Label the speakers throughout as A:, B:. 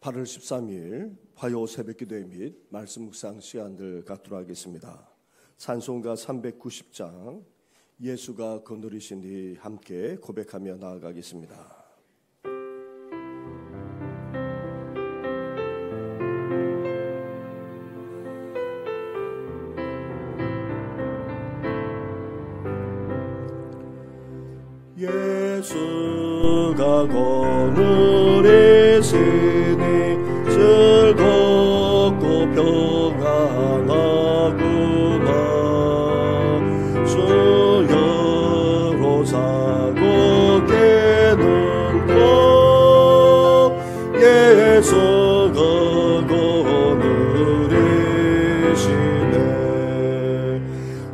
A: 8월 13일 화요 새벽기도회 및 말씀 묵상 시간들 갖도록 하겠습니다. 찬송가 390장 예수가 거느리시니 함께 고백하며 나아가겠습니다. 예수가 거느리시니 즐겁고 평안하구나. 주여로 자고 깨는 것 예수가 거느리시네.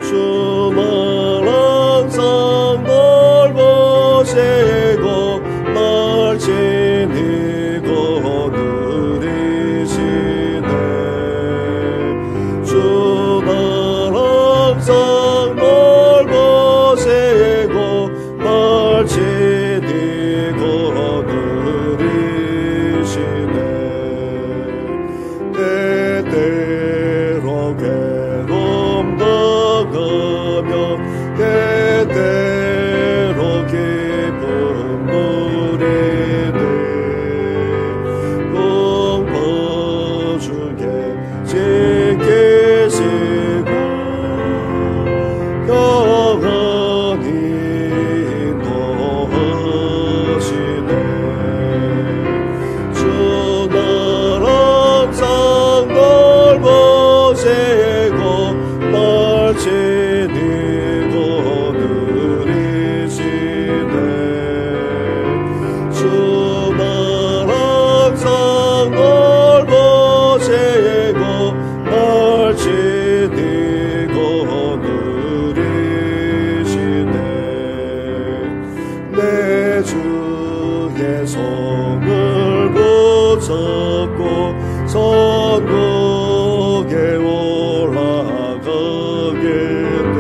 A: 주만 항상 보시고 날 지니고 누리시네. 주날 항상 널 보시고 날 지니고 누리시네. 때때로 괴로움 당하며 때때로 기쁨 누리네. 공포주게 지키시고 영원히 인도하시네. 주날 항상 널 보시고 날 지니고 누리시네. 주날 항상 널 보시고 날 지니고 누리시네. 내 주의 손을 붙잡고 천국에 올라가게 돼.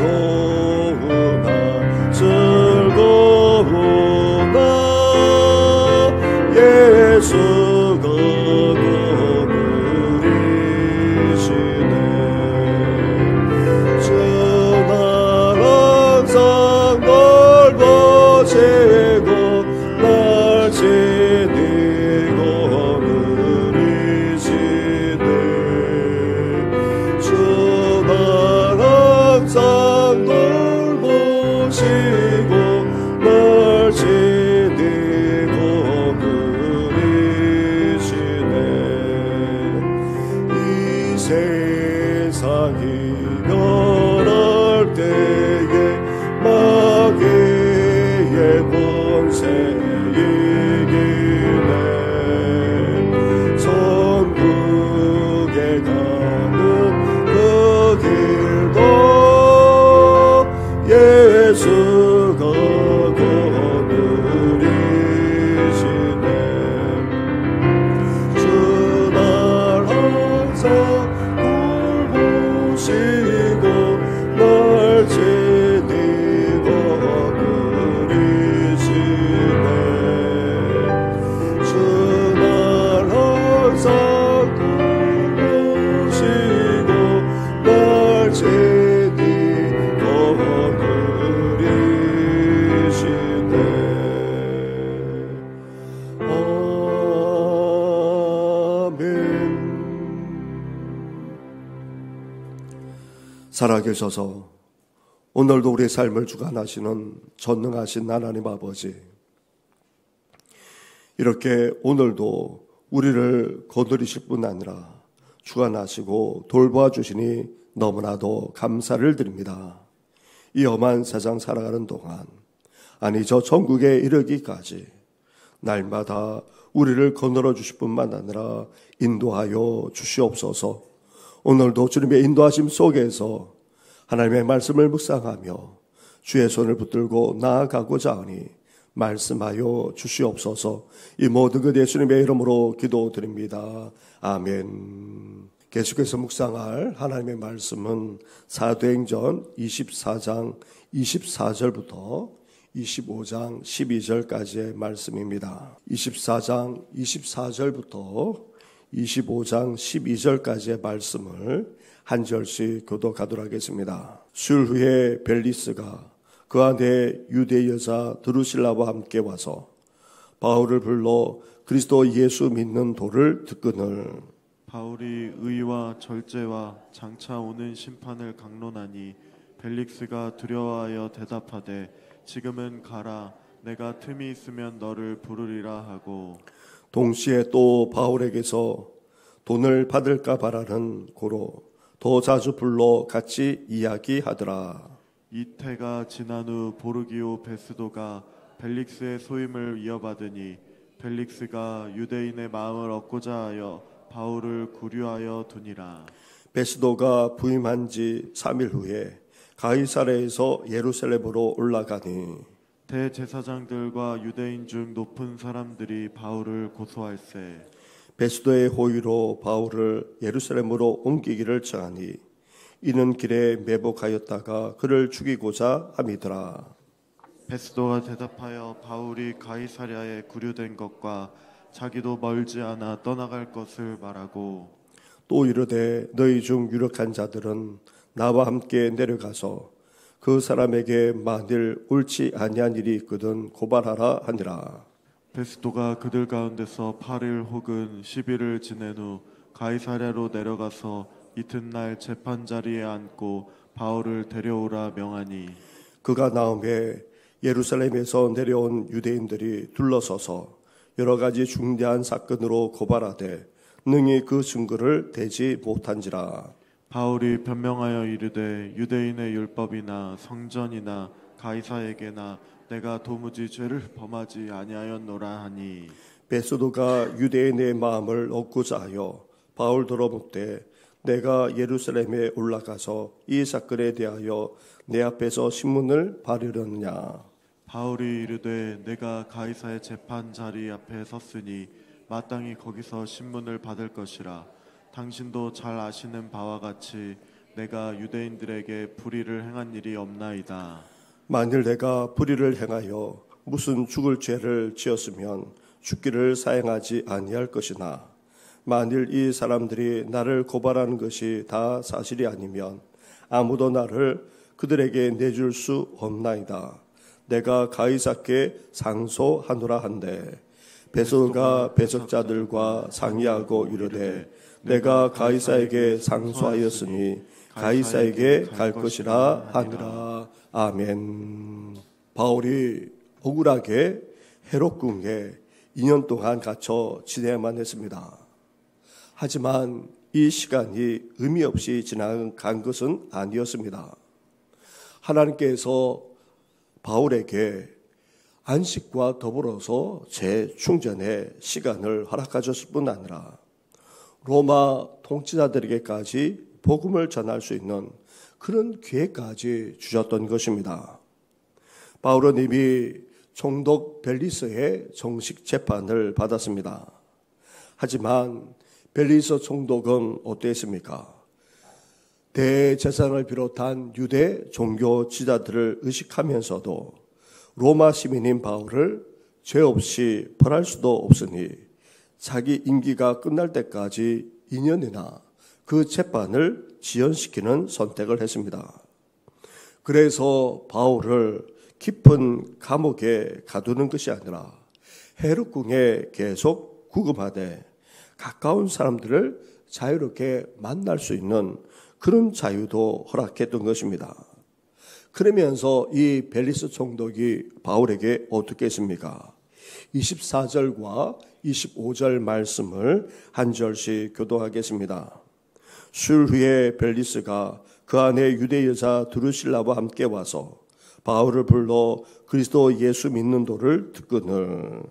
A: 괴로우나 즐거우나 예수가 거느리시네. 주날 항상 널 보시고 날 지니고 누리시네. 주날 항상 널 보시고 날 지니고 누리시네. 이 세상이 변할 때에 마귀의 권세 이기네. 천국에 가는 그 길도 예수가 거느리시네. 주날 항상 널 보시고 날 지니고 누리시네. 주날 항상 널 보시고 날 지니고 누리시네. 아멘. 살아계셔서 오늘도 우리의 삶을 주관하시는 전능하신 하나님 아버지, 이렇게 오늘도 우리를 거느리실 뿐 아니라 주관하시고 돌보아 주시니 너무나도 감사를 드립니다. 이 험한 세상 살아가는 동안, 아니 저 천국에 이르기까지 날마다 우리를 거느려 주실 뿐만 아니라 인도하여 주시옵소서. 오늘도 주님의 인도하심 속에서 하나님의 말씀을 묵상하며 주의 손을 붙들고 나아가고자 하니 말씀하여 주시옵소서. 이 모든 것 예수님의 이름으로 기도드립니다. 아멘. 계속해서 묵상할 하나님의 말씀은 사도행전 24장 24절부터 25장 12절까지의 말씀입니다. 24장 24절부터 25장 12절까지의 말씀을 한 절씩 교독하도록 하겠습니다. 수요일 후에 벨리스가 그 안에 유대 여자 드루실라와 함께 와서 바울을 불러 그리스도 예수 믿는 도를 듣거늘
B: 바울이 의와 절제와 장차 오는 심판을 강론하니 벨릭스가 두려워하여 대답하되 지금은 가라 내가 틈이 있으면 너를 부르리라 하고
A: 동시에 또 바울에게서 돈을 받을까 바라는 고로 더 자주 불러 같이 이야기하더라.
B: 이태가 지난 후 보르기오 베스도가 벨릭스의 소임을 이어받으니 벨릭스가 유대인의 마음을 얻고자 하여 바울을 구류하여 두니라.
A: 베스도가 부임한 지 3일 후에 가이사랴에서 예루살렘으로 올라가니
B: 대제사장들과 유대인 중 높은 사람들이 바울을 고소할세.
A: 베스도의 호의로 바울을 예루살렘으로 옮기기를 청하니 이는 길에 매복하였다가 그를 죽이고자 함이더라.
B: 베스도가 대답하여 바울이 가이사랴에 구류된 것과 자기도 멀지 않아 떠나갈 것을 말하고
A: 또 이르되 너희 중 유력한 자들은 나와 함께 내려가서 그 사람에게 만일 옳지 아니한 일이 있거든 고발하라 하니라.
B: 베스도가 그들 가운데서 8일 혹은 10일을 지낸 후 가이사랴로 내려가서 이튿날 재판 자리에 앉고 바울을 데려오라 명하니
A: 그가 나음에 예루살렘에서 내려온 유대인들이 둘러서서 여러 가지 중대한 사건으로 고발하되 능히 그 증거를 대지 못한지라.
B: 바울이 변명하여 이르되 유대인의 율법이나 성전이나 가이사에게나 내가 도무지 죄를 범하지 아니하였노라 하니
A: 베스도가 유대인의 마음을 얻고자 하여 바울더러 묻되 내가 예루살렘에 올라가서 이 사건에 대하여 내 앞에서 신문을 바르려느냐.
B: 바울이 이르되 내가 가이사의 재판 자리 앞에 섰으니 마땅히 거기서 신문을 받을 것이라. 당신도 잘 아시는 바와 같이 내가 유대인들에게 불의를 행한 일이 없나이다.
A: 만일 내가 불의를 행하여 무슨 죽을 죄를 지었으면 죽기를 사행하지 아니할 것이나 만일 이 사람들이 나를 고발하는 것이 다 사실이 아니면 아무도 나를 그들에게 내줄 수 없나이다. 내가 가이사께 상소하노라 한데 베스도가 배석자들과 상의하고 이르되 내가 가이사에게 상소하였으니 가이사에게 갈 것이라 하니라. 아멘. 바울이 억울하게 헤롯궁에 2년 동안 갇혀 지내야만 했습니다. 하지만 이 시간이 의미 없이 지나간 것은 아니었습니다. 하나님께서 바울에게 안식과 더불어서 재충전의 시간을 허락하셨을 뿐 아니라 로마 통치자들에게까지 복음을 전할 수 있는 그런 기회까지 주셨던 것입니다. 바울은 이미 총독 벨리스의 정식 재판을 받았습니다. 하지만 벨리스 총독은 어땠습니까? 대제사장을 비롯한 유대 종교 지도자들을 의식하면서도 로마 시민인 바울을 죄 없이 벌할 수도 없으니 자기 임기가 끝날 때까지 2년이나 그 재판을 지연시키는 선택을 했습니다. 그래서 바울을 깊은 감옥에 가두는 것이 아니라 헤롯궁에 계속 구금하되 가까운 사람들을 자유롭게 만날 수 있는 그런 자유도 허락했던 것입니다. 그러면서 이 벨리스 총독이 바울에게 어떻게 했습니까? 24절과 25절 말씀을 한 절씩 교독하겠습니다. 수요일 후에 벨리스가 그 안에 유대 여자 드루실라와 함께 와서 바울을 불러 그리스도 예수 믿는 도를 듣거늘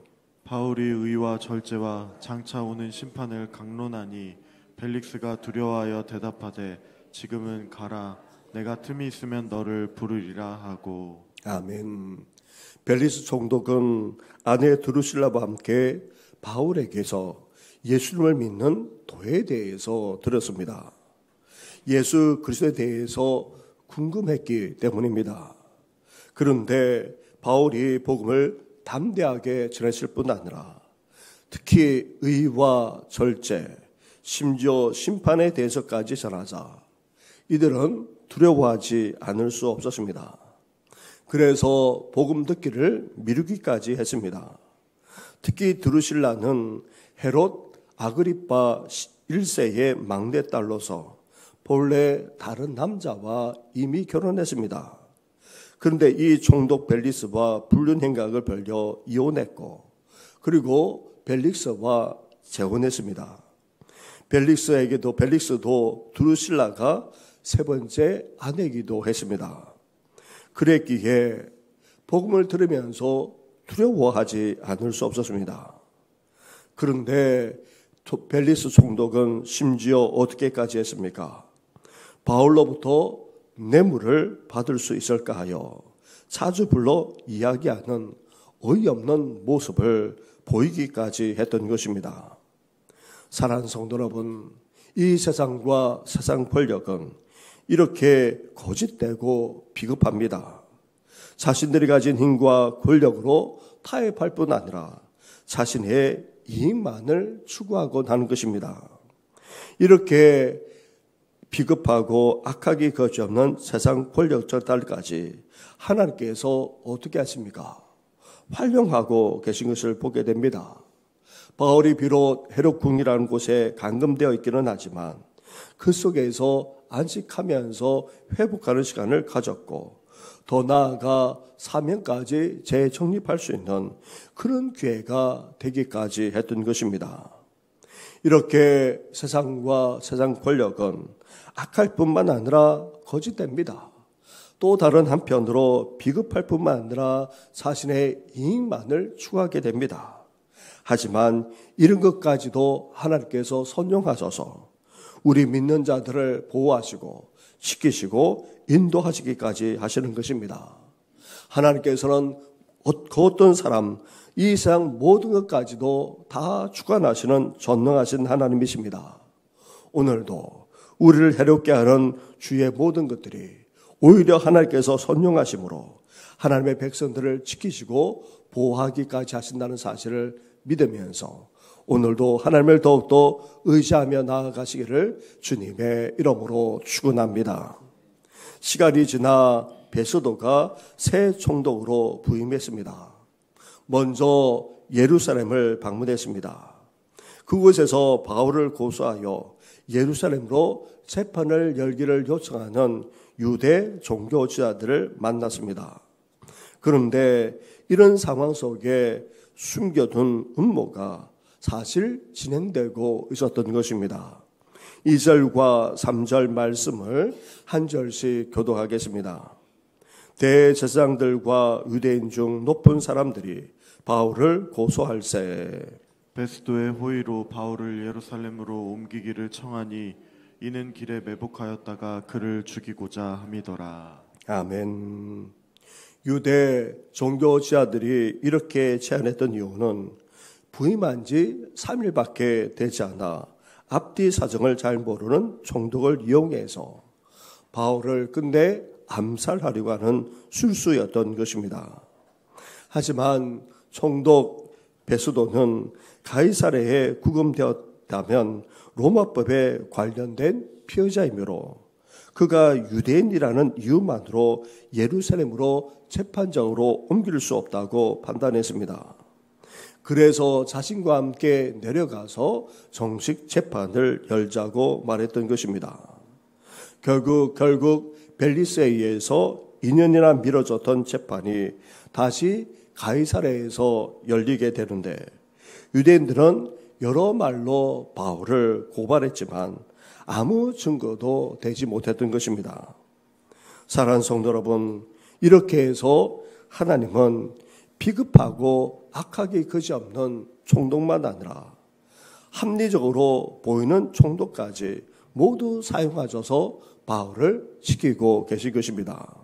B: 바울이 의와 절제와 장차 오는 심판을 강론하니 벨릭스가 두려워하여 대답하되 지금은 가라 내가 틈이 있으면 너를 부르리라 하고
A: 아멘. 벨리스 총독은 아내 드루실라와 함께 바울에게서 예수님을 믿는 도에 대해서 들었습니다. 예수 그리스도에 대해서 궁금했기 때문입니다. 그런데 바울이 복음을 담대하게 전했을 뿐 아니라 특히 의와 절제, 심지어 심판에 대해서까지 전하자 이들은 두려워하지 않을 수 없었습니다. 그래서 복음 듣기를 미루기까지 했습니다. 특히 드루실라는 헤롯 아그리파 1세의 막내딸로서 본래 다른 남자와 이미 결혼했습니다. 그런데 이 총독 벨리스와 불륜 행각을 벌여 이혼했고 그리고 벨릭스와 재혼했습니다. 벨릭스도 드루실라가 세 번째 아내이기도 했습니다. 그랬기에 복음을 들으면서 두려워하지 않을 수 없었습니다. 그런데 벨리스 총독은 심지어 어떻게까지 했습니까? 바울로부터 뇌물을 받을 수 있을까 하여 자주 불러 이야기하는 어이없는 모습을 보이기까지 했던 것입니다. 사랑하는 성도 여러분, 이 세상과 세상 권력은 이렇게 거짓되고 비겁합니다. 자신들이 가진 힘과 권력으로 타협할 뿐 아니라 자신의 이익만을 추구하곤 하는 것입니다. 이렇게 비겁하고 악하기 거지없는 세상 권력자들까지 하나님께서 어떻게 하십니까? 활용하고 계신 것을 보게 됩니다. 바울이 비록 헤롯 궁이라는 곳에 감금되어 있기는 하지만 그 속에서 안식하면서 회복하는 시간을 가졌고 더 나아가 사명까지 재정립할 수 있는 그런 기회가 되기까지 했던 것입니다. 이렇게 세상과 세상 권력은 악할 뿐만 아니라 거짓됩니다. 또 다른 한편으로 비겁할 뿐만 아니라 자신의 이익만을 추구하게 됩니다. 하지만 이런 것까지도 하나님께서 선용하셔서 우리 믿는 자들을 보호하시고 지키시고 인도하시기까지 하시는 것입니다. 하나님께서는 그 어떤 사람, 이 세상 모든 것까지도 다 주관하시는 전능하신 하나님이십니다. 오늘도 우리를 해롭게 하는 주의 모든 것들이 오히려 하나님께서 선용하심으로 하나님의 백성들을 지키시고 보호하기까지 하신다는 사실을 믿으면서 오늘도 하나님을 더욱더 의지하며 나아가시기를 주님의 이름으로 축원합니다. 시간이 지나 베스도가 새 총독으로 부임했습니다. 먼저 예루살렘을 방문했습니다. 그곳에서 바울을 고소하여 예루살렘으로 재판을 열기를 요청하는 유대 종교 지도자들을 만났습니다. 그런데 이런 상황 속에 숨겨둔 음모가 사실 진행되고 있었던 것입니다. 2절과 3절 말씀을 한 절씩 교독하겠습니다. 대제사장들과 유대인 중 높은 사람들이 바울을 고소할세
B: 베스도의 호의로 바울을 예루살렘으로 옮기기를 청하니 이는 길에 매복하였다가 그를 죽이고자 함이더라.
A: 아멘. 유대 종교 지도자들이 이렇게 제안했던 이유는 부임한 지 3일밖에 되지 않아 앞뒤 사정을 잘 모르는 총독을 이용해서 바울을 끝내 암살하려고 하는 술수였던 것입니다. 하지만 총독 베스도는 가이사랴에 구금되었다면 로마법에 관련된 피해자이므로 그가 유대인이라는 이유만으로 예루살렘으로 재판장으로 옮길 수 없다고 판단했습니다. 그래서 자신과 함께 내려가서 정식 재판을 열자고 말했던 것입니다. 결국 벨리스에 의해서 2년이나 미뤄졌던 재판이 다시 가이사랴에서 열리게 되는데 유대인들은 여러 말로 바울을 고발했지만 아무 증거도 되지 못했던 것입니다. 사랑하는 성도 여러분, 이렇게 해서 하나님은 비겁하고 악하기 그지없는 총독만 아니라 합리적으로 보이는 총독까지 모두 사용하셔서 바울을 지키고 계신 것입니다.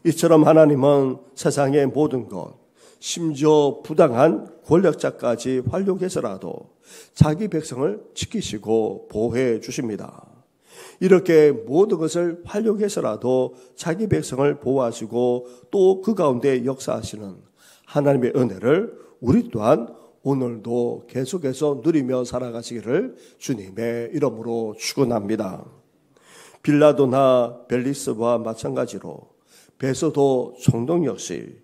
A: 이처럼 하나님은 세상의 모든 것, 심지어 부당한 권력자까지 활용해서라도 자기 백성을 지키시고 보호해 주십니다. 이렇게 모든 것을 활용해서라도 자기 백성을 보호하시고 또 그 가운데 역사하시는 하나님의 은혜를 우리 또한 오늘도 계속해서 누리며 살아가시기를 주님의 이름으로 축원합니다. 빌라도나 벨리스와 마찬가지로 베소도 총독 역시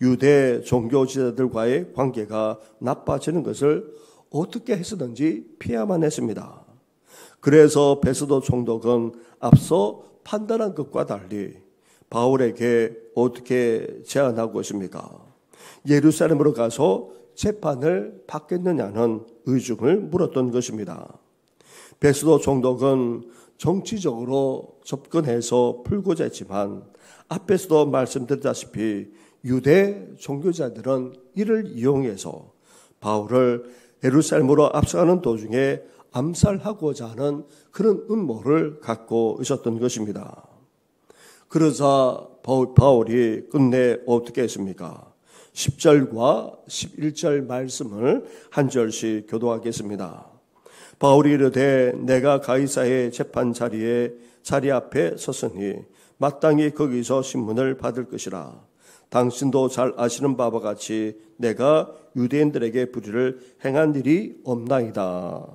A: 유대 종교 지도자들과의 관계가 나빠지는 것을 어떻게 했었는지 피해야만 했습니다. 그래서 베소도 총독은 앞서 판단한 것과 달리 바울에게 어떻게 제안하고 있습니까? 예루살렘으로 가서 재판을 받겠느냐는 의중을 물었던 것입니다. 베소도 총독은 정치적으로 접근해서 풀고자 했지만 앞에서도 말씀드렸다시피 유대 종교자들은 이를 이용해서 바울을 예루살렘으로 앞서가는 도중에 암살하고자 하는 그런 음모를 갖고 있었던 것입니다. 그러자 바울이 끝내 어떻게 했습니까? 10절과 11절 말씀을 한 절씩 교도하겠습니다. 바울이 이르되 내가 가이사의 재판 자리 앞에 섰으니 마땅히 거기서 신문을 받을 것이라. 당신도 잘 아시는 바와 같이 내가 유대인들에게 불의를 행한 일이 없나이다.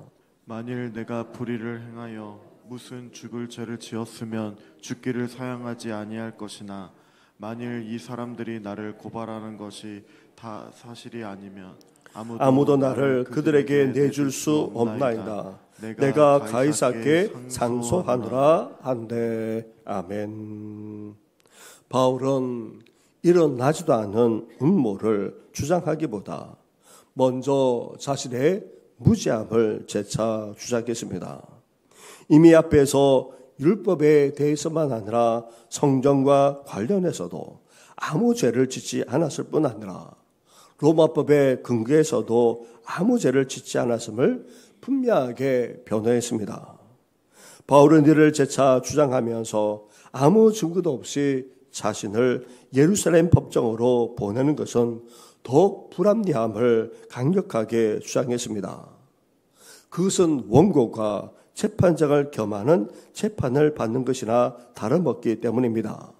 B: 만일 내가 불의를 행하여 무슨 죽을 죄를 지었으면 죽기를 사양하지 아니할 것이나 만일 이 사람들이 나를 고발하는 것이 다 사실이 아니면
A: 아무도 나를 그들에게 내줄 수 없나이다. 내가 가이사께 상소하노라 한데. 아멘. 바울은 일어나지도 않은 음모를 주장하기보다 먼저 자신의 무지함을 재차 주장했습니다. 이미 앞에서 율법에 대해서만 아니라 성전과 관련해서도 아무 죄를 짓지 않았을 뿐 아니라 로마법의 근거에서도 아무 죄를 짓지 않았음을 분명하게 변호했습니다. 바울은 이를 재차 주장하면서 아무 증거도 없이 자신을 예루살렘 법정으로 보내는 것은 더욱 불합리함을 강력하게 주장했습니다. 그것은 원고가 재판장을 겸하는 재판을 받는 것이나 다름없기 때문입니다.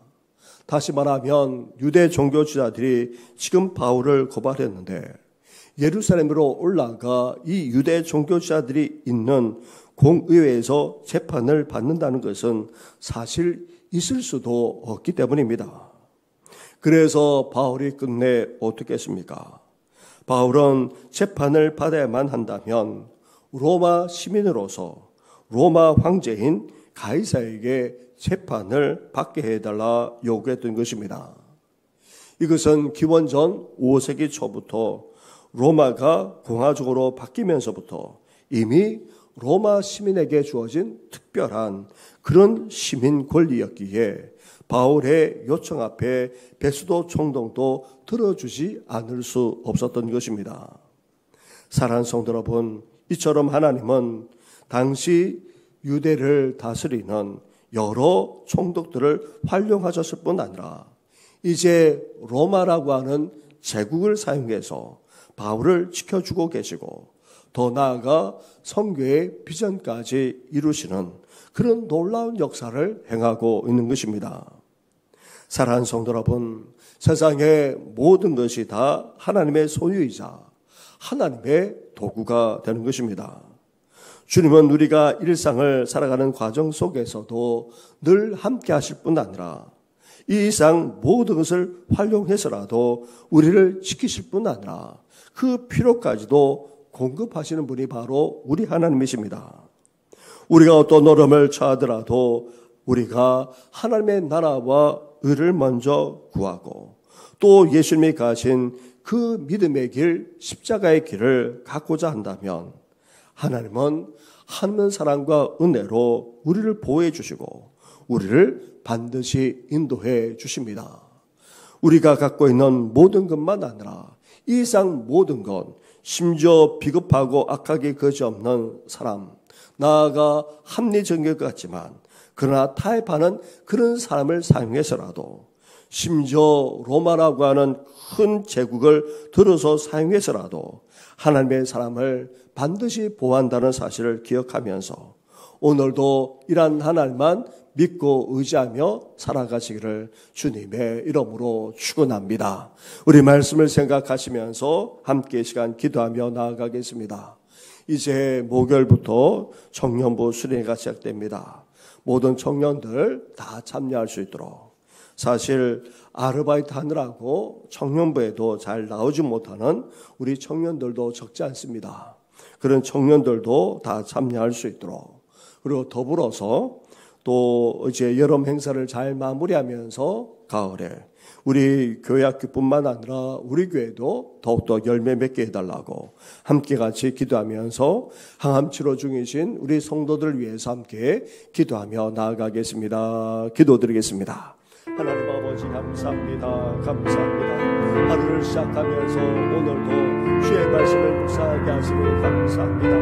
A: 다시 말하면 유대 종교 지도자들이 지금 바울을 고발했는데 예루살렘으로 올라가 이 유대 종교 지도자들이 있는 공의회에서 재판을 받는다는 것은 사실 있을 수도 없기 때문입니다. 그래서 바울이 끝내 어떻게 했습니까? 바울은 재판을 받아야만 한다면 로마 시민으로서 로마 황제인 가이사에게 재판을 받게 해달라 요구했던 것입니다. 이것은 기원전 5세기 초부터 로마가 공화국으로 바뀌면서부터 이미 로마 시민에게 주어진 특별한 그런 시민 권리였기에 바울의 요청 앞에 베소도 총독도 들어주지 않을 수 없었던 것입니다. 사랑하는 성도 여러분, 이처럼 하나님은 당시 유대를 다스리는 여러 총독들을 활용하셨을 뿐 아니라 이제 로마라고 하는 제국을 사용해서 바울을 지켜주고 계시고 더 나아가 선교의 비전까지 이루시는 그런 놀라운 역사를 행하고 있는 것입니다. 사랑하는 성도 여러분, 세상의 모든 것이 다 하나님의 소유이자 하나님의 도구가 되는 것입니다. 주님은 우리가 일상을 살아가는 과정 속에서도 늘 함께 하실 뿐 아니라 이 이상 모든 것을 활용해서라도 우리를 지키실 뿐 아니라 그 필요까지도 공급하시는 분이 바로 우리 하나님이십니다. 우리가 어떤 어려움을 처하더라도 우리가 하나님의 나라와 의를 먼저 구하고 또 예수님이 가신 그 믿음의 길, 십자가의 길을 갖고자 한다면 하나님은 하나님의 사랑과 은혜로 우리를 보호해 주시고 우리를 반드시 인도해 주십니다. 우리가 갖고 있는 모든 것만 아니라 이 이상 모든 것, 심지어 비겁하고 악하게 거지없는 사람, 나아가 합리적인 것 같지만 그러나 타협하는 그런 사람을 사용해서라도 심지어 로마라고 하는 큰 제국을 들어서 사용해서라도 하나님의 사람을 반드시 보호한다는 사실을 기억하면서 오늘도 이러한 하나님만 믿고 의지하며 살아가시기를 주님의 이름으로 축원합니다. 우리 말씀을 생각하시면서 함께 시간 기도하며 나아가겠습니다. 이제 목요일부터 청년부 수련회가 시작됩니다. 모든 청년들 다 참여할 수 있도록, 사실 아르바이트 하느라고 청년부에도 잘 나오지 못하는 우리 청년들도 적지 않습니다. 그런 청년들도 다 참여할 수 있도록, 그리고 더불어서 또 이제 여름 행사를 잘 마무리하면서 가을에 우리 교회 학교뿐만 아니라 우리 교회도 더욱더 열매 맺게 해달라고 함께 같이 기도하면서 항암 치료 중이신 우리 성도들을 위해서 함께 기도하며 나아가겠습니다. 기도드리겠습니다. 하나님 아버지 감사합니다. 감사합니다. 하루를 시작하면서 오늘도 주의 말씀을 묵상하게 하시니 감사합니다.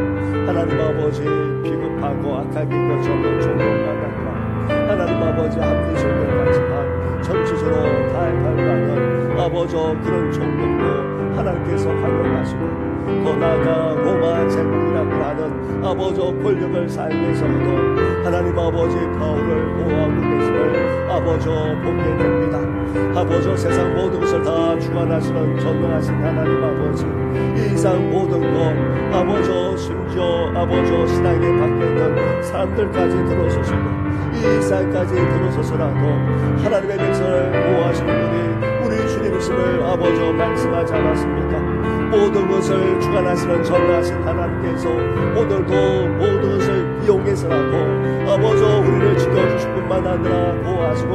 A: 하나님 아버지 비겁하고 악하게 여겨졌는 종교만 아니라 하나님 아버지 합리적인 것 같지만 전체적으로 타협하는 아버지 그런 종교도 하나님께서 활용하시고, 더 나아가 로마 제국이라고 하는 아버지 권력을 사용해서도 하나님 아버지 바울을 보호하고 계심을 아버지 보게 됩니다. 아버지 세상 모든 것을 다 주관하시는 전능하신 하나님 아버지, 이 이상 모든 것 아버지 심지어 아버지 신앙에 박혀있는 사람들까지 들어서시고 이 이상까지 들어서서라도 하나님의 백성을 보호하시는 우리 주님이심을 아버지 말씀하지 않았습니까? 모든 것을 주관하시는 전능하신 하나님께서 오늘도 모든 것을 이용해서라도 아버지 우리를 지켜주실 뿐만 아니라 보호하시고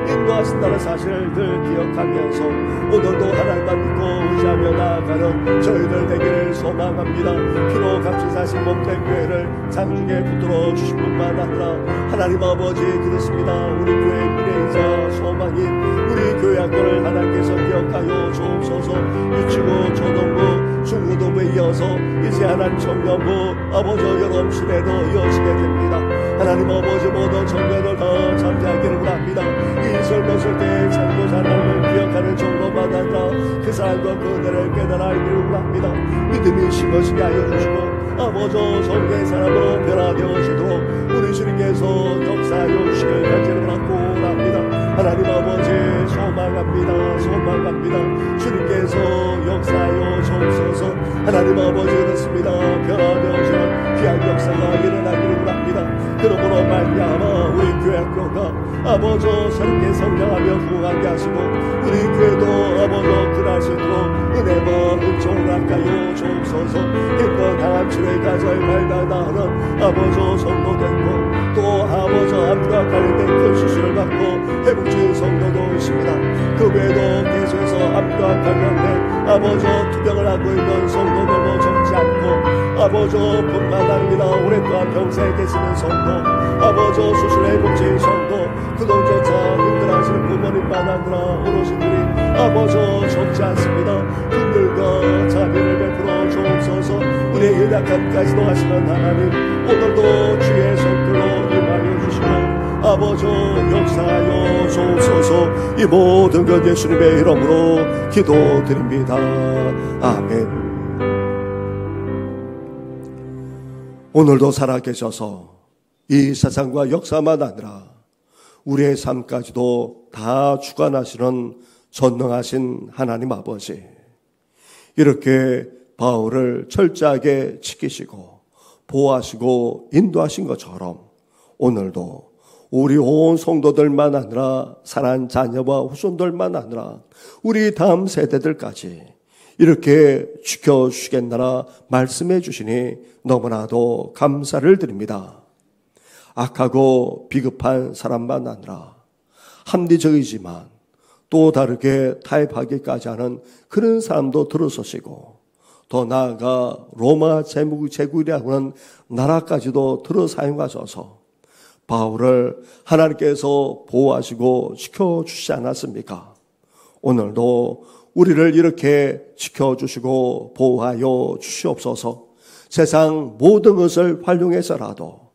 A: 인도하신다는 사실을 늘 기억하면서 오늘도 하나님만 믿고 의지하며 나아가는 저희들 되기를 소망합니다. 피로 값이 사신 몸된 교회를 장중에 붙들어 주실 뿐만 아니라 하나님 아버지 그렇습니다. 우리 교회의 미래이자 소망인 우리 교회 학교를 하나님께서 기억하여 주옵소서. 유치부, 초등부, 중고등부에 이어서 이제 하나님 청년부 아버지 여름 순회도 이어지게 됩니다. 하나님 아버지 모든 청년을 더 잠자기를 원합니다. 이 젊었을 때 창조자 하나님을 기억하는 정도만 아니라 그 사랑과 그 은혜를 깨달아 알기를 원합니다. 믿음이 심어지게 하여 주시고 아버지 성령의 사람으로 변화되어지도록 우리 주님께서 역사하여 주시길 간절히 원합니다. 하나님 아버지 소망합니다. 소망합니다. 주님께서 역사하여 주옵소서. 하나님 아버지 그렇습니다. 변화되어지는 귀한 역사가 일어나기를 원합니다. 그러므로 말미암아 우리 교회 학교가 아버지 새롭게 성장하며 후하게 하시고 우리 교회도 아버지 그러하시도록 은혜와 은총을 아까요 주옵소서. 힘든 강한 치료의 가정을 발달하는 아버지 성도 되고 또 아버지 암과 관련된 큰 수술을 받고 회복주의 성도도 있습니다. 그 외에도 계속해서 암과 관련된 아버지 투병을 하고 있는 성도들도 적지 않고 아버지 뿐만 아닙니다. 오랫동안 병사에 계시는 성도, 아버지 수술 회복주의 성도, 그동조차 힘들어하시는 부모님만 아니라 어르신들이 아버지 적지 않습니다. 긍휼과 자비를 베풀어 주옵소서. 우리의 연약함까지도 하시는 하나님, 오늘도 주의 손길로 임하여 주시고 아버지 역사하여 주옵소서. 이 모든 것 예수님의 이름으로 기도드립니다. 아멘. 오늘도 살아계셔서 이 세상과 역사만 아니라 우리의 삶까지도 다 주관하시는 전능하신 하나님 아버지, 이렇게 바울을 철저하게 지키시고 보호하시고 인도하신 것처럼 오늘도 우리 온 성도들만 아니라 사랑하는 자녀와 후손들만 아니라 우리 다음 세대들까지 이렇게 지켜주시겠나라 말씀해 주시니 너무나도 감사를 드립니다. 악하고 비겁한 사람만 아니라 합리적이지만 또 다르게 타협하기까지 하는 그런 사람도 들어서시고 더 나아가 로마 제국이라고 하는 나라까지도 들어 사용하셔서 바울을 하나님께서 보호하시고 지켜주시지 않았습니까? 오늘도 우리를 이렇게 지켜주시고 보호하여 주시옵소서. 세상 모든 것을 활용해서라도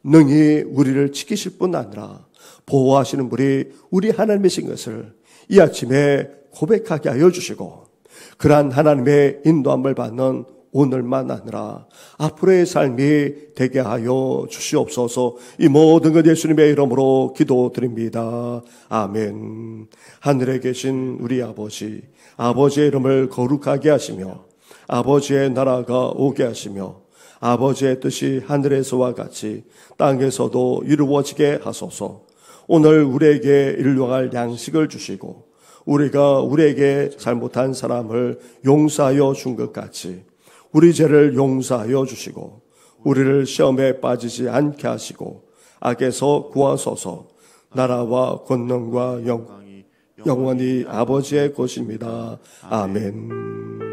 A: 능히 우리를 지키실 뿐 아니라 보호하시는 분이 우리 하나님이신 것을 이 아침에 고백하게 하여 주시고 그러한 하나님의 인도함을 받는 오늘만 아니라 앞으로의 삶이 되게 하여 주시옵소서. 이 모든 것 예수님의 이름으로 기도드립니다. 아멘. 하늘에 계신 우리 아버지, 아버지의 이름을 거룩하게 하시며 아버지의 나라가 오게 하시며 아버지의 뜻이 하늘에서와 같이 땅에서도 이루어지게 하소서. 오늘 우리에게 일용할 양식을 주시고 우리가 우리에게 잘못한 사람을 용서하여 준 것 같이 우리 죄를 용서하여 주시고 우리를 시험에 빠지지 않게 하시고 악에서 구하소서. 나라와 권능과 영광이 아버지의 것입니다. 아멘.